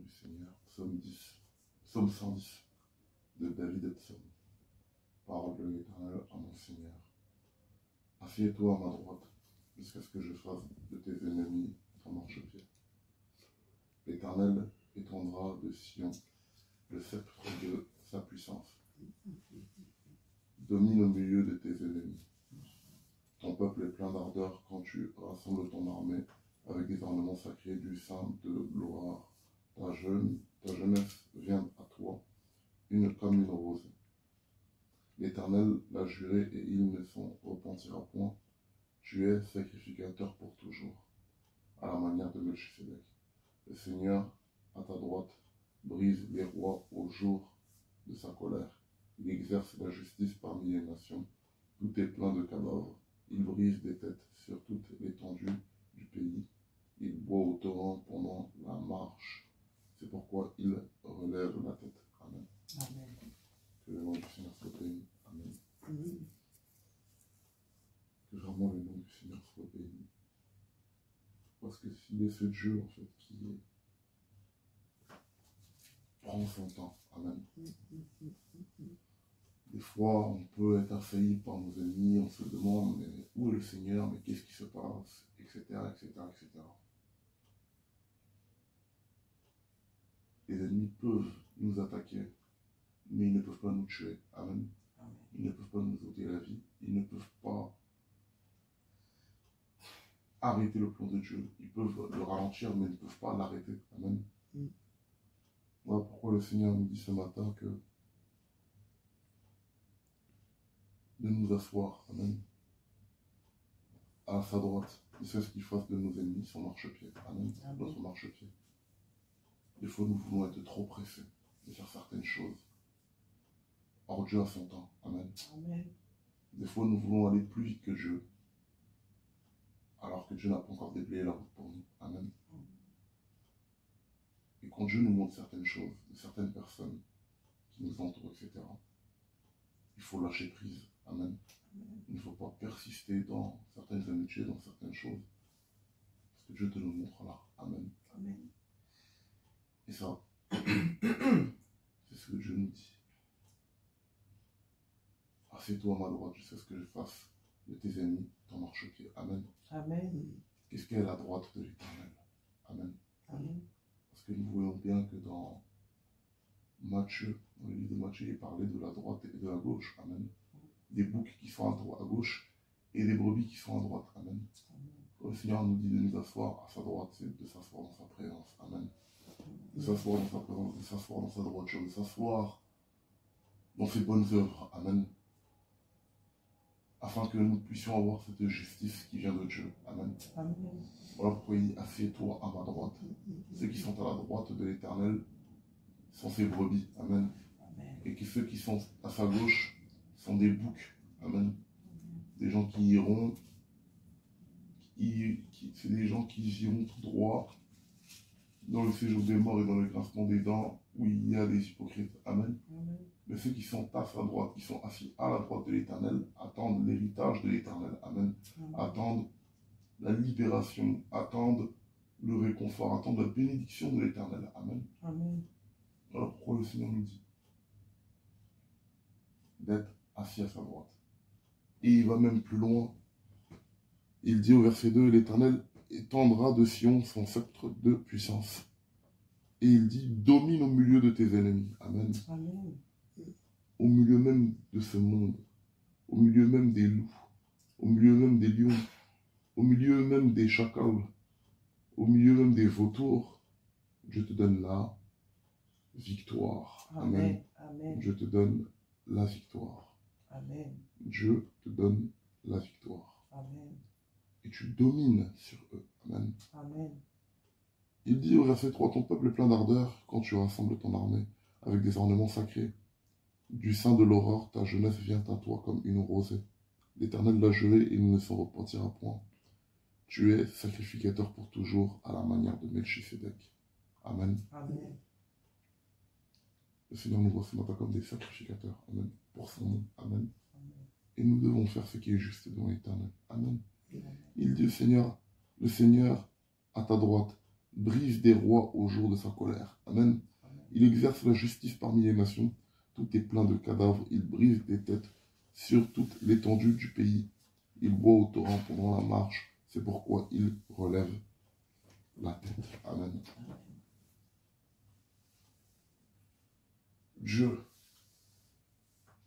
du Seigneur. Psaume 10, Psaume 110 de David et Psaume. Parole de l'Éternel à mon Seigneur. Assieds-toi à ma droite, jusqu'à ce que je fasse de tes ennemis ton marchepied. L'Éternel étendra de Sion le sceptre de sa puissance. Domine au milieu de tes ennemis. Ton peuple est plein d'ardeur quand tu rassembles ton armée avec des ornements sacrés du sein de l'horreur. Ta jeunesse vient à toi, comme une rose. L'Éternel l'a juré et il ne s'en repentira point. Tu es sacrificateur pour toujours, à la manière de Melchisedec. Le Seigneur, à ta droite, brise les rois au jour de sa colère. Il exerce la justice parmi les nations. Tout est plein de cadavres. Il brise des têtes sur toute l'étendue du pays. Il boit au torrent pendant la marche. C'est pourquoi il relève la tête. Amen. Amen. Que le nom du Seigneur soit béni. Amen. Amen. Que vraiment le nom du Seigneur soit béni. Parce que s'il est ce Dieu, en fait, qui prend son temps. Amen. Des fois, on peut être assailli par nos ennemis, on se demande, mais où est le Seigneur, mais qu'est-ce qui se passe, etc., etc., etc. Les ennemis peuvent nous attaquer, mais ils ne peuvent pas nous tuer. Amen. Amen. Ils ne peuvent pas nous ôter la vie. Ils ne peuvent pas arrêter le plan de Dieu. Ils peuvent le ralentir, mais ils ne peuvent pas l'arrêter. Amen. Voilà pourquoi le Seigneur nous dit ce matin que de nous asseoir, amen, à sa droite. Il sait ce qu'il fasse de nos ennemis, son marchepied. Amen. Amen. Notre marchepied. Des fois, nous voulons être trop pressés de faire certaines choses. Or, Dieu a son temps. Amen. Amen. Des fois, nous voulons aller plus vite que Dieu, alors que Dieu n'a pas encore déblayé la route pour nous. Amen. Et quand Dieu nous montre certaines choses, de certaines personnes qui nous entourent, etc., il faut lâcher prise. Amen. Amen. Il ne faut pas persister dans certaines amitiés, dans certaines choses. Parce que Dieu te le montre là. Amen. Amen. Et ça, c'est ce que Dieu nous dit. Assieds-toi à ma droite, je sais ce que je fasse de tes ennemis, ton marchepied. Amen. Amen. Qu'est-ce qu'est la droite de l'Éternel? Amen. Amen. Parce que nous voyons bien que dans Matthieu, dans le livre de Matthieu, il est parlé de la droite et de la gauche. Amen. Des boucs qui sont à gauche et des brebis qui sont à droite. Amen. Quand le Seigneur nous dit de nous asseoir à sa droite, c'est de s'asseoir dans sa présence. Amen. De s'asseoir dans sa présence, de s'asseoir dans sa droiture, de s'asseoir dans ses bonnes œuvres. Amen. Afin que nous puissions avoir cette justice qui vient de Dieu. Amen. Amen. Voilà pourquoi il dit, assieds-toi à ma droite. Ceux qui sont à la droite de l'Éternel sont ses brebis. Amen. Amen. Et que ceux qui sont à sa gauche sont des boucs. Amen. Des gens qui iront, c'est des gens qui iront tout droit dans le séjour des morts et dans le grincement des dents où il y a des hypocrites. Amen. Amen. Mais ceux qui sont à sa droite, qui sont assis à la droite de l'Éternel, attendent l'héritage de l'Éternel. Amen. Attendent la libération, attendent le réconfort, attendent la bénédiction de l'Éternel. Amen. Amen. Voilà pourquoi le Seigneur nous dit d'être assis à sa droite. Et il va même plus loin. Il dit au verset 2, l'Éternel étendra de Sion son sceptre de puissance. Et il dit, domine au milieu de tes ennemis. Amen. Amen. Au milieu même de ce monde, au milieu même des loups, au milieu même des lions, au milieu même des chacals, au milieu même des vautours, Dieu te donne la victoire. Amen. Amen. Dieu te donne la victoire. Amen. Dieu te donne la victoire. Amen. Et tu domines sur eux. Amen. Amen. Il dit au verset 3, ton peuple est plein d'ardeur quand tu rassembles ton armée avec des ornements sacrés. Du sein de l'aurore, ta jeunesse vient à toi comme une rosée. L'Éternel l'a juré et il ne s'en repentira point. Tu es sacrificateur pour toujours à la manière de Melchisedec. Amen. Amen. Le Seigneur nous voit ce matin comme des sacrificateurs. Amen. Pour son nom. Amen. Amen. Et nous devons faire ce qui est juste devant l'Éternel. Amen. Amen. Il dit au Seigneur, le Seigneur à ta droite, brise des rois au jour de sa colère. Amen. Il exerce la justice parmi les nations. Tout est plein de cadavres. Il brise des têtes sur toute l'étendue du pays. Il boit au torrent pendant la marche. C'est pourquoi il relève la tête. Amen. Dieu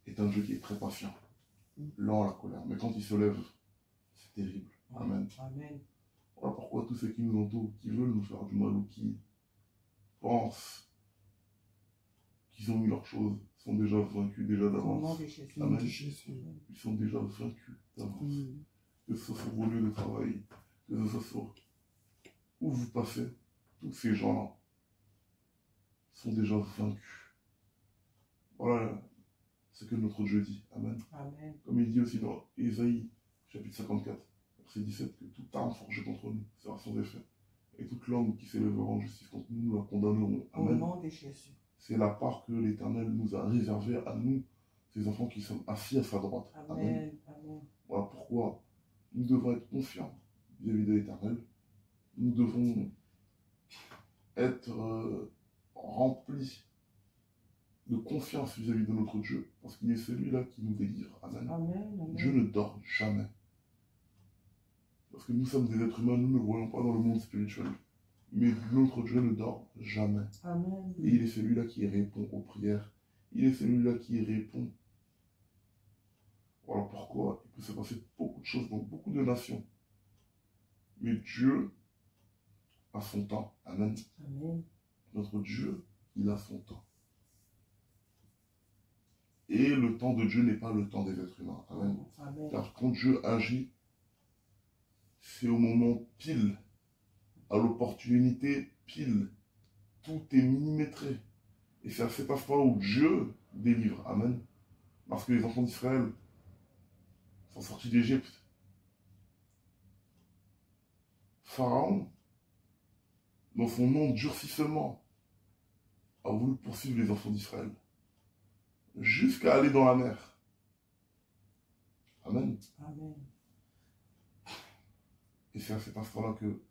est un Dieu qui est très patient, lent à la colère. Mais quand il se lève, c'est terrible. Amen. Amen. Voilà pourquoi tous ceux qui nous entourent, qui veulent nous faire du mal ou qui pensent qu'ils ont mis leurs choses, sont déjà vaincus déjà Au nom d'avance. de Jésus. Amen. Jésus. Ils sont déjà vaincus d'avance. Que ce soit sur vos lieux de travail, que ce soit sur où vous passez, tous ces gens-là sont déjà vaincus. Voilà ce que notre Dieu dit. Amen. Amen. Comme il dit aussi dans Ésaïe, chapitre 54, verset 17, que toute arme forgée contre nous sera sans effet. Et toute langue qui s'élèvera en justice contre nous, nous la condamnerons. Au Amen. nom de Jésus. C'est la part que l'Éternel nous a réservée à nous, ces enfants qui sommes assis à sa droite. Amen. Amen. Voilà pourquoi nous devons être confiants vis-à-vis de l'Éternel. Nous devons être remplis de confiance vis-à-vis de notre Dieu, parce qu'il est celui-là qui nous délivre. Amen. Amen. Amen. Dieu ne dort jamais. Parce que nous sommes des êtres humains, nous ne voyons pas dans le monde spirituel. Mais notre Dieu ne dort jamais. Amen. Et il est celui-là qui répond aux prières. Il est celui-là qui répond. Voilà pourquoi il peut se passer beaucoup de choses dans beaucoup de nations. Mais Dieu a son temps. Amen. Amen. Notre Dieu, il a son temps. Et le temps de Dieu n'est pas le temps des êtres humains. Amen. Amen. Car quand Dieu agit, c'est au moment pile, à l'opportunité pile. Tout est millimétré. Et c'est à cet instant où Dieu délivre. Amen. Parce que les enfants d'Israël sont sortis d'Égypte. Pharaon, dans son endurcissement, a voulu poursuivre les enfants d'Israël jusqu'à aller dans la mer. Amen. Amen. Et c'est à cet instant-là que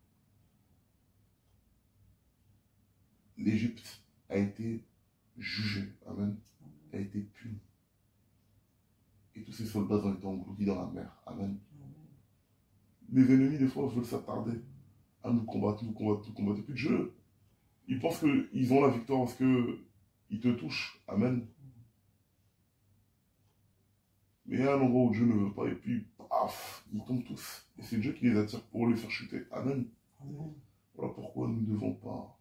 l'Égypte a été jugée. Amen. A été punie. Et tous ces soldats ont été engloutis dans la mer. Amen. Les ennemis, des fois, veulent s'attarder à nous combattre, nous combattre, nous combattre. Et puis Dieu, ils pensent qu'ils ont la victoire parce qu'ils te touchent. Amen. Mais il y a un endroit où Dieu ne veut pas, et puis, paf, ils tombent tous. Et c'est Dieu qui les attire pour les faire chuter. Amen. Amen. Voilà pourquoi nous ne devons pas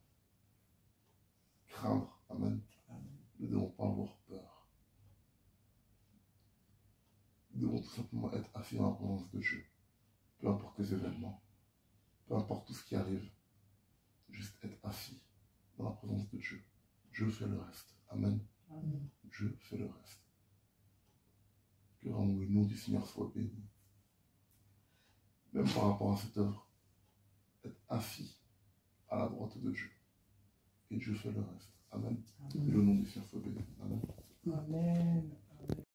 craindre. Amen. Nous ne devons pas avoir peur. Nous devons tout simplement être assis dans la présence de Dieu. Peu importe les événements, peu importe tout ce qui arrive, juste être assis dans la présence de Dieu. Dieu fait le reste. Amen. Amen. Dieu fait le reste. Que vraiment le nom du Seigneur soit béni. Même par rapport à cette œuvre, être assis à la droite de Dieu. Et Dieu fait le reste. Amen. Amen. Que le nom du Seigneur soit béni. Amen. Amen.